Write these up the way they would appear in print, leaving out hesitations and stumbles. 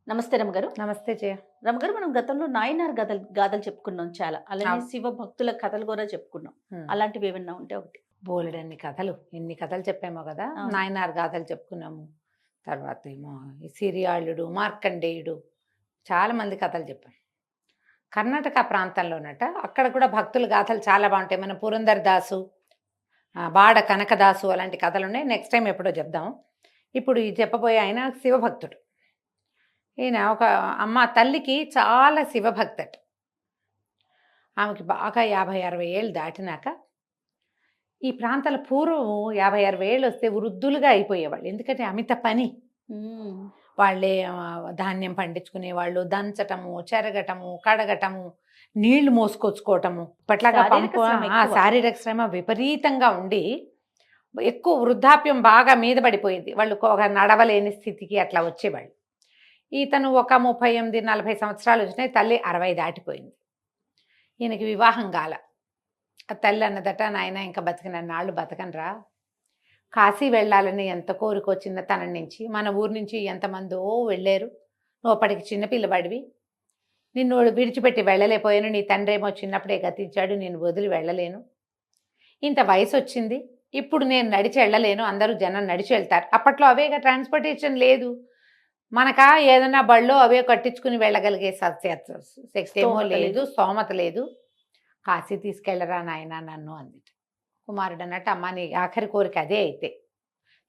నమస్తే రమగారు. నమస్తే జయ. రమగారు, మనం గతంలో నాయనార్ గాథలు గాథలు చెప్పుకున్నాం చాలా. అలానే అవును. శివ భక్తుల కథలు కూడా చెప్పుకున్నాం. హ్మ్. అలాంటివి ఏమన్నా ఉంటే ఒకటి. బోలెడన్ని కథలు, ఎన్ని కథలు చెప్పామో కదా. అవును. నాయనార్ గాథలు చెప్పుకున్నాము. తర్వాత ఏమో ఈ సిరియాళుడు, మార్కండేయుడు, చాలా మంది కథలు చెప్పాం. కర్ణాటక ప్రాంతంలోనట అక్కడ కూడా భక్తుల గాథలు చాలా బాగుంటాయి. మన పురందర్ దాసు, బాడ కనకదాసు అలాంటి కథలు ఉన్నాయి. నెక్స్ట్ టైం ఎప్పుడో చెప్దాం. ఇప్పుడు ఈ చెప్పబోయే ఆయన శివభక్తుడు. ఈయన ఒక తల్లికి చాలా శివభక్తట. ఆమెకి బాగా 50-60 ఏళ్ళు దాటినాక ఈ ప్రాంతాల పూర్వం 50-60 ఏళ్ళు వస్తే వృద్ధులుగా అయిపోయేవాళ్ళు. ఎందుకంటే అమిత పని. వాళ్ళే ధాన్యం పండించుకునేవాళ్ళు, దంచటము, చెరగటము, కడగటము, నీళ్లు మోసుకొచ్చుకోవటము, ఇప్పట్లాగా పంపు. శారీరక శ్రమ విపరీతంగా ఉండి ఎక్కువ వృద్ధాప్యం బాగా మీద పడిపోయింది. వాళ్ళు ఒక నడవలేని స్థితికి అట్లా వచ్చేవాళ్ళు. ఇతను ఒక 38-40 సంవత్సరాలు వచ్చినాయి. తల్లి 60 దాటిపోయింది. ఈయనకి వివాహం కాల. ఆ తల్లి అన్నదట, నాయన ఇంకా బతికినన్నాళ్ళు బతకనరా, కాశీ వెళ్ళాలని ఎంత కోరికో చిన్నతనం నుంచి. మన ఊరు నుంచి ఎంతమందో వెళ్ళారు, నువ్వు అప్పటికి చిన్నపిల్లవాడివి, నిన్ను విడిచిపెట్టి వెళ్ళలేకపోయాను. నీ తండ్రి ఏమో చిన్నప్పుడే గతించాడు, నేను వదిలి వెళ్ళలేను. ఇంత వయసు వచ్చింది, ఇప్పుడు నేను నడిచి వెళ్ళలేను, అందరూ జనం నడిచి వెళ్తారు. అప్పట్లో అవేగా ట్రాన్స్పోర్టేషన్ లేదు. మనకా ఏదైనా బళ్ళో అవే కట్టించుకుని వెళ్ళగలిగే శక్తి ఏమో లేదు, స్తోమత లేదు. కాశీ తీసుకెళ్ళరా నాయన నన్ను అంది. కుమారుడు అన్నట్టు, అమ్మ నీ ఆఖరి కోరిక అదే అయితే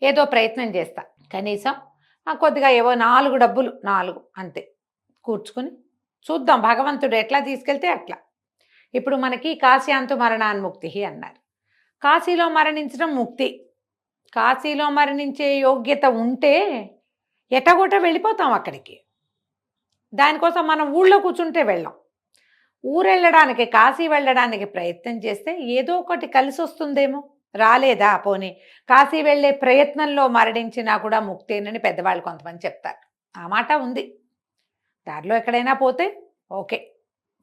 ఏదో ప్రయత్నం చేస్తా, కనీసం కొద్దిగా ఏవో 4 డబ్బులు 4 అంతే కూర్చుకుని చూద్దాం, భగవంతుడు ఎట్లా తీసుకెళ్తే అట్లా. ఇప్పుడు మనకి కాశ్యాంతు మరణాన్ముక్తి అన్నారు. కాశీలో మరణించడం ముక్తి. కాశీలో మరణించే యోగ్యత ఉంటే ఎటగొట్ట వెళ్ళిపోతాం అక్కడికి. దానికోసం మనం ఊళ్ళో కూర్చుంటే వెళ్ళాం. ఊరెళ్ళడానికి, కాశీ వెళ్ళడానికి ప్రయత్నం చేస్తే ఏదో ఒకటి కలిసి వస్తుందేమో. రాలేదా, పోనీ కాశీ వెళ్ళే ప్రయత్నంలో మరణించినా కూడా ముక్తేనని పెద్దవాళ్ళు కొంతమంది చెప్తారు. ఆ మాట ఉంది. దారిలో ఎక్కడైనా పోతే ఓకే,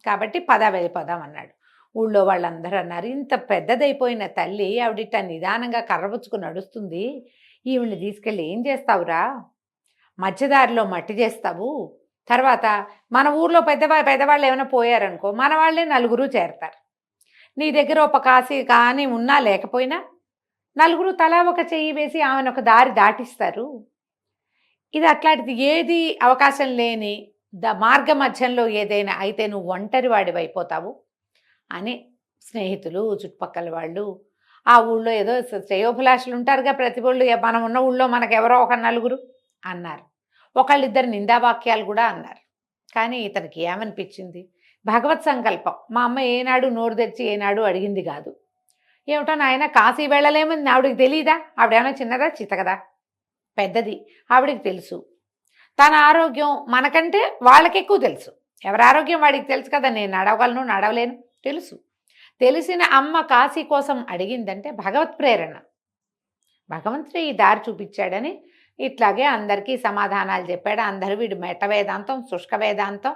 కాబట్టి వెళ్ళిపోదాం అన్నాడు. ఊళ్ళో వాళ్ళందరూ అన్నారు, ఇంత పెద్దదైపోయిన తల్లి ఆవిడిట నిదానంగా కర్రబుచ్చుకు నడుస్తుంది, ఈవిడ్ని తీసుకెళ్ళి ఏం చేస్తావురా, మధ్యదారిలో మట్టి చేస్తావు, తర్వాత మన ఊర్లో పెద్దవాళ్ళు ఏమైనా పోయారనుకో, మన వాళ్ళే 4 చేరతారు. నీ దగ్గర ఒక కాశీ కానీ ఉన్నా లేకపోయినా 4 తలా ఒక చెయ్యి వేసి ఆమెను ఒక దారి దాటిస్తారు. ఇది అట్లాంటిది ఏది అవకాశం లేని మార్గ మధ్యంలో ఏదైనా అయితే నువ్వు ఒంటరి వాడివి అయిపోతావు అని స్నేహితులు, చుట్టుపక్కల వాళ్ళు, ఆ ఊళ్ళో ఏదో శ్రేయోభిలాషులు ఉంటారుగా ప్రతి వాళ్ళు, మనం ఉన్న ఊళ్ళో మనకెవరో ఒక 4 అన్నారు. ఒకళ్ళిద్దరు నిందావాక్యాలు కూడా అన్నారు. కానీ ఇతనికి ఏమనిపించింది, భగవత్ సంకల్పం. మా అమ్మ ఏనాడు నోరు తెచ్చి ఏనాడు అడిగింది కాదు. ఏమిటో నాయన కాశీ వెళ్ళలేమని ఆవిడికి తెలియదా? ఆవిడేమైనా చిన్నదా చితకదా? పెద్దది, ఆవిడికి తెలుసు. తన ఆరోగ్యం మనకంటే వాళ్ళకి ఎక్కువ తెలుసు. ఎవరి ఆరోగ్యం వాడికి తెలుసు కదా. నేను నడవగలను, నడవలేను తెలుసు. తెలిసిన అమ్మ కాశీ కోసం అడిగిందంటే భగవత్ ప్రేరణ. భగవంతుడు ఈ దారి చూపించాడని ఇట్లాగే అందరికీ సమాధానాలు చెప్పాడు. అందరూ వీడు మెట్ట వేదాంతం, శుష్క వేదాంతం,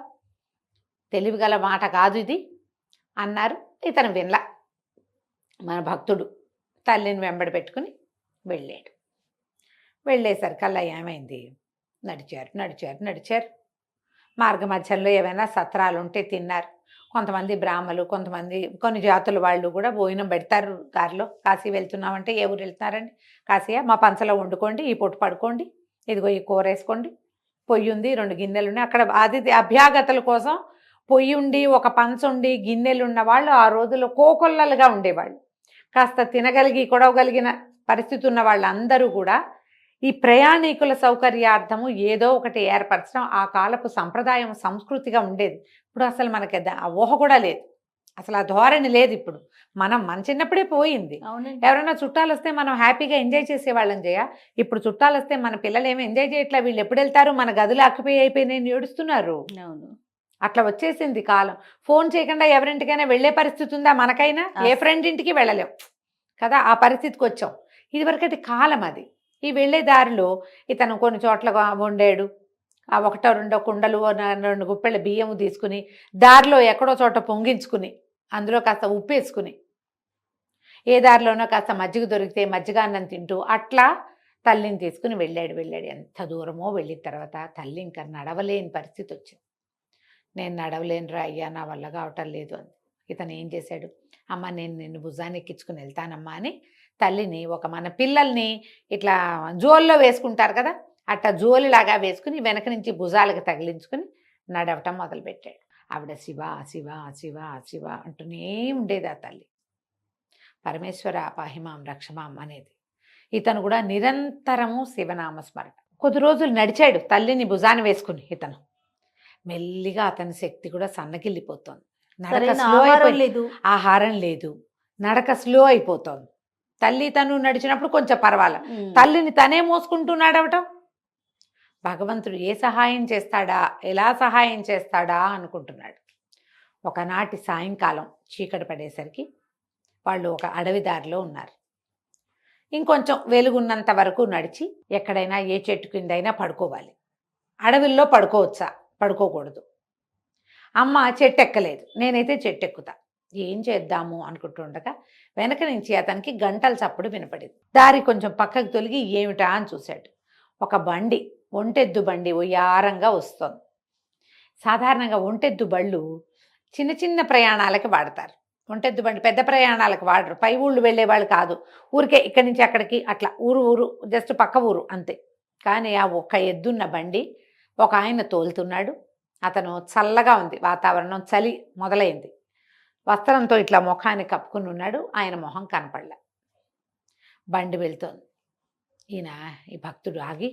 తెలివిగల మాట కాదు ఇది అన్నారు. ఇతను వినలా. మన భక్తుడు తల్లిని వెంబడి పెట్టుకుని వెళ్ళాడు. వెళ్ళేసరికల్లా ఏమైంది, నడిచారు. మార్గ మధ్యంలో ఏమైనా సత్రాలు ఉంటే తిన్నారు. కొంతమంది బ్రాహ్మలు, కొన్ని జాతుల వాళ్ళు కూడా భోజనం పెడతారు దారిలో. కాశీ వెళ్తున్నామంటే, ఏ ఊరు వెళ్తున్నారండి, కాశీయా, మా పంచలో వండుకోండి, ఈ పొట్టు పడుకోండి, ఇదిగో ఈ కూర వేసుకోండి, పొయ్యి ఉంది, 2 గిన్నెలు ఉన్నాయి. అక్కడ అభ్యాగతుల కోసం పొయ్యి ఉండి, ఒక పంచ ఉండి, గిన్నెలు ఉన్న వాళ్ళు ఆ రోజుల్లో కోకొల్లలుగా ఉండేవాళ్ళు. కాస్త తినగలిగి కొడవగలిగిన పరిస్థితి ఉన్న వాళ్ళందరూ కూడా ఈ ప్రయాణికుల సౌకర్యార్థము ఏదో ఒకటి ఏర్పరచడం ఆ కాలపు సంప్రదాయం, సంస్కృతిగా ఉండేది. ఇప్పుడు అసలు మనకి ఆ ఊహ కూడా లేదు, అసలు ఆ ధోరణి లేదు. ఇప్పుడు మన చిన్నప్పుడే పోయింది. ఎవరైనా చుట్టాలు వస్తే మనం హ్యాపీగా ఎంజాయ్ చేసేవాళ్ళం చేయ. ఇప్పుడు చుట్టాలు వస్తే మన పిల్లలు ఏమి ఎంజాయ్ చేయట్లా. వీళ్ళు ఎప్పుడు వెళ్తారు, మన గదులు అయిపోయినాయి ఏడుస్తున్నారు. అట్లా వచ్చేసింది కాలం. ఫోన్ చేయకుండా ఎవరింటికైనా వెళ్ళే పరిస్థితి ఉందా మనకైనా? ఏ ఫ్రెండ్ ఇంటికి వెళ్ళలేం కదా, ఆ పరిస్థితికి వచ్చాం. ఇదివరకటి కాలం అది. ఈ వెళ్ళే దారిలో ఇతను కొన్ని చోట్ల వండాడు. ఆ 1-2 కుండలు, 2 గుప్పెళ్ళ బియ్యము తీసుకుని దారిలో ఎక్కడో చోట పొంగించుకుని అందులో కాస్త ఉప్పేసుకుని, ఏ దారిలోనో కాస్త మజ్జిగ దొరికితే మజ్జిగ అన్నం తింటూ అట్లా తల్లిని తీసుకుని వెళ్ళాడు. ఎంత దూరమో వెళ్ళిన తర్వాత తల్లి ఇంకా నడవలేని పరిస్థితి వచ్చింది. నేను నడవలేనురా అయ్యా, నా వల్ల కావటం లేదు అని. ఇతను ఏం చేశాడు, అమ్మ నేను నిన్ను భుజాన్ని ఎక్కించుకుని వెళ్తానమ్మా అని తల్లిని మన పిల్లల్ని ఇట్లా జోల్లో వేసుకుంటారు కదా, అట్లా జోలిలాగా వేసుకుని వెనక నుంచి భుజాలకు తగిలించుకుని నడవటం మొదలుపెట్టాడు. ఆవిడ శివ శివ శివ శివ అంటూనే ఉండేది ఆ తల్లి. పరమేశ్వర పాహిమాం రక్షమాం అనేది. ఇతను కూడా నిరంతరము శివనామస్మరణ. కొద్ది రోజులు నడిచాడు తల్లిని భుజాన్ని వేసుకుని. ఇతను మెల్లిగా అతని శక్తి కూడా సన్నగిల్లిపోతుంది. నడక స్లో అయిపోయింది, ఆహారం లేదు, నడక స్లో అయిపోతుంది. తల్లి తను నడిచినప్పుడు కొంచెం పర్వాలేదు, తల్లిని తనే మోసుకుంటూ నడవటం. భగవంతుడు ఏ సహాయం చేస్తాడా, ఎలా సహాయం చేస్తాడా అనుకుంటున్నాడు. ఒకనాటి సాయంకాలం చీకటి పడేసరికి వాళ్ళు ఒక అడవి దారిలో ఉన్నారు. ఇంకొంచెం వెలుగున్నంత వరకు నడిచి ఎక్కడైనా ఏ చెట్టు కిందైనా పడుకోవాలి. అడవిల్లో పడుకోవచ్చా, పడుకోకూడదు. అమ్మ చెట్టు ఎక్కలేదు, నేనైతే చెట్టు ఎక్కుతా, ఏం చేద్దాము అనుకుంటుండగా వెనక నుంచి అతనికి గంటల చప్పుడు వినపడింది. దారి కొంచెం పక్కకు తొలగి ఏమిటా అని చూశాడు. ఒక బండి, ఒంటెద్దు బండి ఉయ్యారంగా వస్తుంది. సాధారణంగా ఒంటెద్దు బళ్ళు చిన్న చిన్న ప్రయాణాలకి వాడతారు. ఒంటెద్దు బండి పెద్ద ప్రయాణాలకు వాడరు, పై ఊళ్ళు వెళ్ళేవాళ్ళు కాదు, ఊరికే ఇక్కడి నుంచి అక్కడికి అట్లా ఊరు జస్ట్ పక్క ఊరు అంతే. కానీ ఆ ఒక్క ఎద్దున్న బండి ఒక ఆయన తోలుతున్నాడు. అతను చల్లగా ఉంది వాతావరణం, చలి మొదలైంది. వస్త్రంతో ఇట్లా ముఖాన్ని కప్పుకుని ఉన్నాడు. ఆయన మొహం కనపడలే. బండి వెళ్తోంది. ఈ భక్తుడు ఆగి,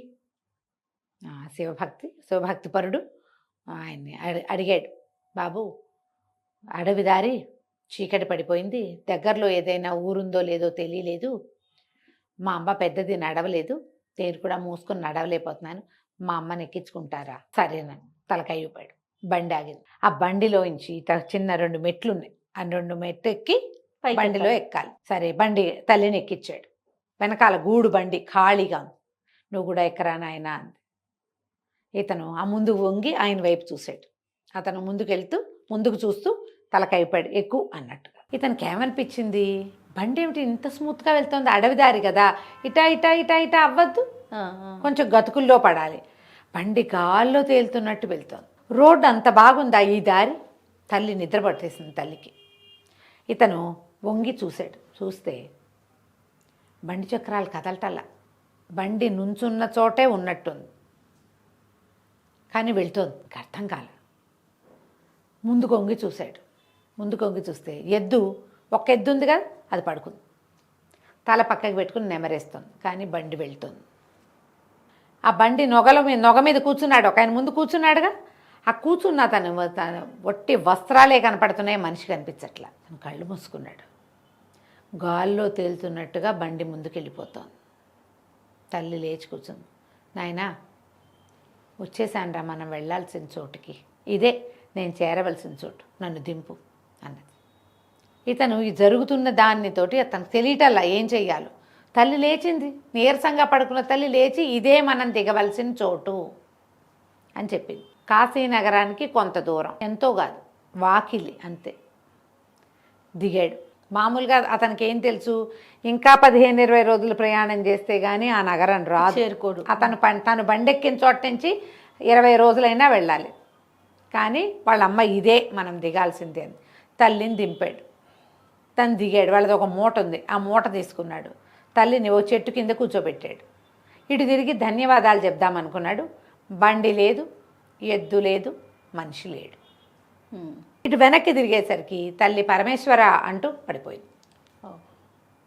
శివభక్తి పరుడు ఆయన్ని అడిగాడు, బాబు అడవి దారి చీకటి పడిపోయింది, దగ్గరలో ఏదైనా ఊరుందో లేదో తెలియలేదు, మా అమ్మ పెద్దది నడవలేదు, నేను కూడా మూసుకొని నడవలేకపోతున్నాను, మా అమ్మని ఎక్కించుకుంటారా? సరేనని తలకాయ ఊపాడు. బండి ఆగింది. ఆ బండిలోంచి చిన్న 2 మెట్లు ఉన్నాయి. ఆ 2 మెట్లు ఎక్కి బండిలో ఎక్కాలి. సరే బండి తల్లిని ఎక్కించాడు. వెనకాల గూడు బండి ఖాళీగా ఉంది. నువ్వు కూడా ఎక్కరా నాయనా అంది. ఇతను ఆ ముందు వంగి ఆయన వైపు చూశాడు. అతను ముందుకు చూస్తూ తలకాయ ఊపాడు, ఎక్కు అన్నట్టుగా. ఇతనికి ఏమనిపించింది, బండి ఏమిటి ఇంత స్మూత్గా వెళ్తుంది, అడవి దారి కదా, ఇటా ఇటా ఇటా ఇటా అవ్వద్దు, కొంచెం గతుకుల్లో పడాలి. బండి గాల్లో తేలుతున్నట్టు వెళ్తోంది. రోడ్డు అంత బాగుందా ఈ దారి? తల్లి నిద్ర పట్టేసింది తల్లికి. ఇతను వంగి చూశాడు. చూస్తే బండి చక్రాలు కదలటల్లా, బండి నుంచున్న చోటే ఉన్నట్టుంది, కానీ వెళ్తోంది. అర్థం కాల. ముందుకు వంగి చూశాడు. ముందుకు వంగి చూస్తే ఒక ఎద్దు ఉంది కదా, అది పడుకుంది. తల పక్కకి పెట్టుకుని నెమరేస్తుంది, కానీ బండి వెళ్తుంది. ఆ బండి నొగ మీద కూర్చున్నాడు. ఒక ఆయన ముందు కూర్చున్నాడుగా, ఆ కూర్చున్న తను ఒట్టి వస్త్రాలే కనపడుతున్నాయి, మనిషి కనిపించట్లా. తను కళ్ళు మూసుకున్నాడు. గాల్లో తేలుతున్నట్టుగా బండి ముందుకు వెళ్ళిపోతోంది. తల్లి లేచి కూర్చుంది. నాయనా వచ్చేసానరా, మనం వెళ్ళాల్సిన చోటుకి, ఇదే నేను చేరవలసిన చోటు, నన్ను దింపు అన్నది. ఇతను ఈ జరుగుతున్న దానితోటి అతనికి తెలియటల్లా ఏం చెయ్యాలో. తల్లి లేచింది, నీరసంగా పడుకున్న తల్లి లేచి ఇదే మనం దిగవలసిన చోటు అని చెప్పింది. కాశీనగరానికి కొంత దూరం, ఎంతో కాదు, వాకిలి అంతే. దిగాడు. మామూలుగా అతనికి ఏం తెలుసు, ఇంకా 15-20 రోజులు ప్రయాణం చేస్తే కానీ ఆ నగరం రాదు, చేరుకోడు. తను బండెక్కిన చోట నుంచి 20 రోజులైనా వెళ్ళాలి. కానీ వాళ్ళ అమ్మ ఇదే మనం దిగాల్సిందే అని తల్లిని దింపాడు. తను దిగాడు. వాళ్ళది ఒక మూట ఉంది, ఆ మూట తీసుకున్నాడు. తల్లిని ఓ చెట్టు కింద కూర్చోబెట్టాడు. ఇటు తిరిగి ధన్యవాదాలు చెప్దామనుకున్నాడు. బండి లేదు, ఎద్దు లేదు, మనిషి లేడు. ఇటు వెనక్కి తిరిగేసరికి తల్లి పరమేశ్వర అంటూ పడిపోయింది.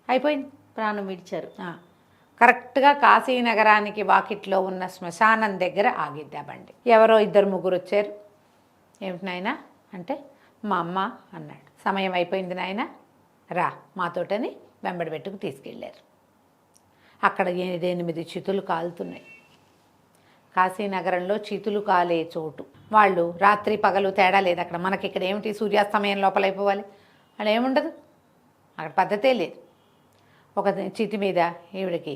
అయిపోయింది, ప్రాణం విడిచారు. కరెక్ట్గా కాశీనగరానికి వాకిట్లో ఉన్న శ్మశానం దగ్గర ఆగిద్ది ఆ బండి. ఎవరో 2-3 వచ్చారు. ఏమిటి నాయనా అంటే, మా అమ్మ అన్నాడు. సమయం అయిపోయింది నాయన, రా మాతోటని వెంబడి పెట్టుకు తీసుకెళ్ళారు. అక్కడ 8 చితులు కాలుతున్నాయి. కాశీనగరంలో చితులు కాలే చోటు. వాళ్ళు రాత్రి పగలు తేడా లేదు అక్కడ. మనకి ఇక్కడ ఏమిటి, సూర్యాస్తమయం లోపల అయిపోవాలి, అలా ఏముండదు, అక్కడ పద్ధతే లేదు. ఒక చితి మీద ఈవిడికి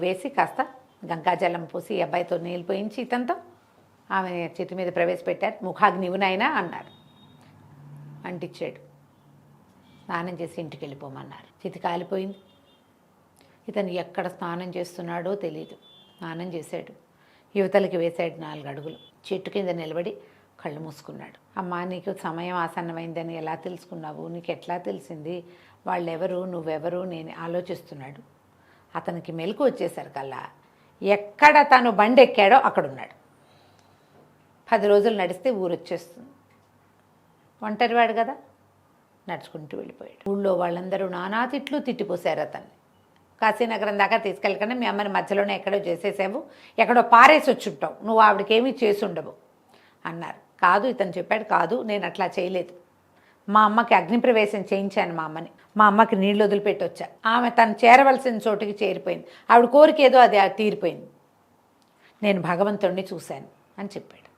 వేసి కాస్త గంగాజలం పోసి అబ్బాయితో నీళ్ళు పోయించి ఇతంతో ఆమె చితి మీద ప్రవేశపెట్టారు. ముఖాగ్నివునైనా అన్నారు, అంటించాడు. స్నానం చేసి ఇంటికి వెళ్ళిపోమన్నారు. చితి కాలిపోయింది. ఇతను ఎక్కడ స్నానం చేస్తున్నాడో తెలియదు. స్నానం చేశాడు, యువతలకి వేశాడు 4 అడుగులు, చెట్టు కింద నిలబడి కళ్ళు మూసుకున్నాడు. అమ్మా, నీకు సమయం ఆసన్నమైందని ఎలా తెలుసుకున్నావు? నీకు ఎట్లా తెలిసింది? వాళ్ళెవరు, నువ్వెవరు? నేను ఆలోచిస్తున్నాడు. అతనికి మెలకు వచ్చేసరికల్లా ఎక్కడ తను బండి ఎక్కాడో అక్కడున్నాడు. 10 రోజులు నడిస్తే ఊరు వచ్చేస్తుంది. ఒంటరివాడు కదా, నడుచుకుంటూ వెళ్ళిపోయాడు. ఊళ్ళో వాళ్ళందరూ నానా తిట్లు తిట్టిపోశారు అతన్ని. కాశీనగరం దాకా తీసుకెళ్ళకుండా మీ అమ్మని మధ్యలోనే ఎక్కడో చేసేసావు, ఎక్కడో పారేసి వచ్చుంటావు, నువ్వు ఆవిడకేమీ చేసి ఉండవు అన్నారు. కాదు, ఇతను చెప్పాడు, కాదు నేను అట్లా చేయలేదు. మా అమ్మకి అగ్నిప్రవేశం చేయించాను. మా అమ్మకి నీళ్ళు వదిలిపెట్టి వచ్చా. ఆమె తను చేరవలసిన చోటుకి చేరిపోయింది. ఆవిడ కోరిక ఏదో అది తీరిపోయింది. నేను భగవంతుడిని చూశాను అని చెప్పాడు.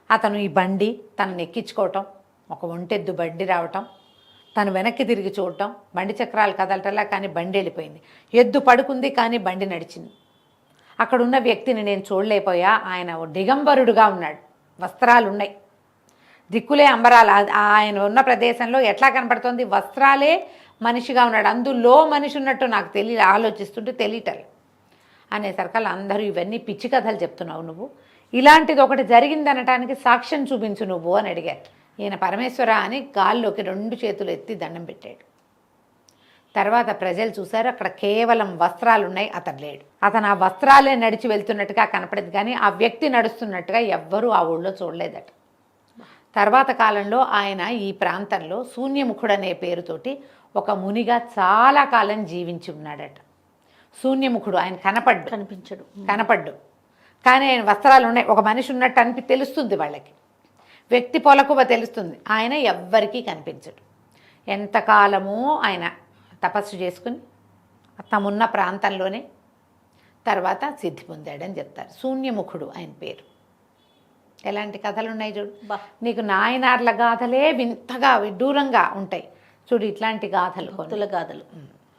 అతను ఈ బండి తనను ఎక్కించుకోవటం, ఒక ఒంటెద్దు బండి రావటం, తను వెనక్కి తిరిగి చూడటం, బండి చక్రాలు కదలటలా, కానీ బండి వెళ్ళిపోయింది. ఎద్దు పడుకుంది కానీ బండి నడిచింది. అక్కడున్న వ్యక్తిని నేను చూడలేకపోయా. ఆయన దిగంబరుడుగా ఉన్నాడు, వస్త్రాలు ఉన్నాయి, దిక్కులే అంబరాలు. ఆయన ఉన్న ప్రదేశంలో ఎట్లా కనపడుతోంది? వస్త్రాలే మనిషిగా ఉన్నాడు. అందులో మనిషి ఉన్నట్టు నాకు ఆలోచిస్తుంటే తెలియటలే అనేసరికల్లా అందరూ ఇవన్నీ పిచ్చి కథలు చెప్తున్నావు నువ్వు, ఇలాంటిది ఒకటి జరిగిందనటానికి సాక్ష్యం చూపించు నువ్వు అని అడిగారు. ఈయన పరమేశ్వర అని గాల్లోకి 2 చేతులు ఎత్తి దండం పెట్టాడు. తర్వాత ప్రజలు చూశారు, అక్కడ కేవలం వస్త్రాలు ఉన్నాయి, అతను లేడు. అతను ఆ వస్త్రాలే నడిచి వెళ్తున్నట్టుగా కనపడింది, కానీ ఆ వ్యక్తి నడుస్తున్నట్టుగా ఎవ్వరూ ఆ ఊళ్ళో చూడలేదట. తర్వాత కాలంలో ఆయన ఈ ప్రాంతంలో శూన్యముఖుడు అనే పేరుతోటి ఒక మునిగా చాలా కాలం జీవించి ఉన్నాడట. శూన్యముఖుడు, ఆయన కనపడ్డు కానీ ఆయన వస్త్రాలు ఉన్నాయి, ఒక మనిషి ఉన్నట్టు తెలుస్తుంది వాళ్ళకి, వ్యక్తి పొలకువ తెలుస్తుంది. ఆయన ఎవ్వరికీ కనిపించడు. ఎంతకాలమో ఆయన తపస్సు చేసుకుని తమున్న ప్రాంతంలోనే తర్వాత సిద్ధి పొందాడని చెప్తారు. శూన్యముఖుడు ఆయన పేరు. ఎలాంటి కథలు ఉన్నాయి చూడు. నీకు నాయనార్ల గాథలే వింతగా విడ్డూరంగా ఉంటాయి చూడు, ఇట్లాంటి గాథలు, భక్తుల గాథలు.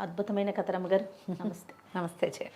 అద్భుతమైన కథ రమ్మగారు. నమస్తే. నమస్తే చే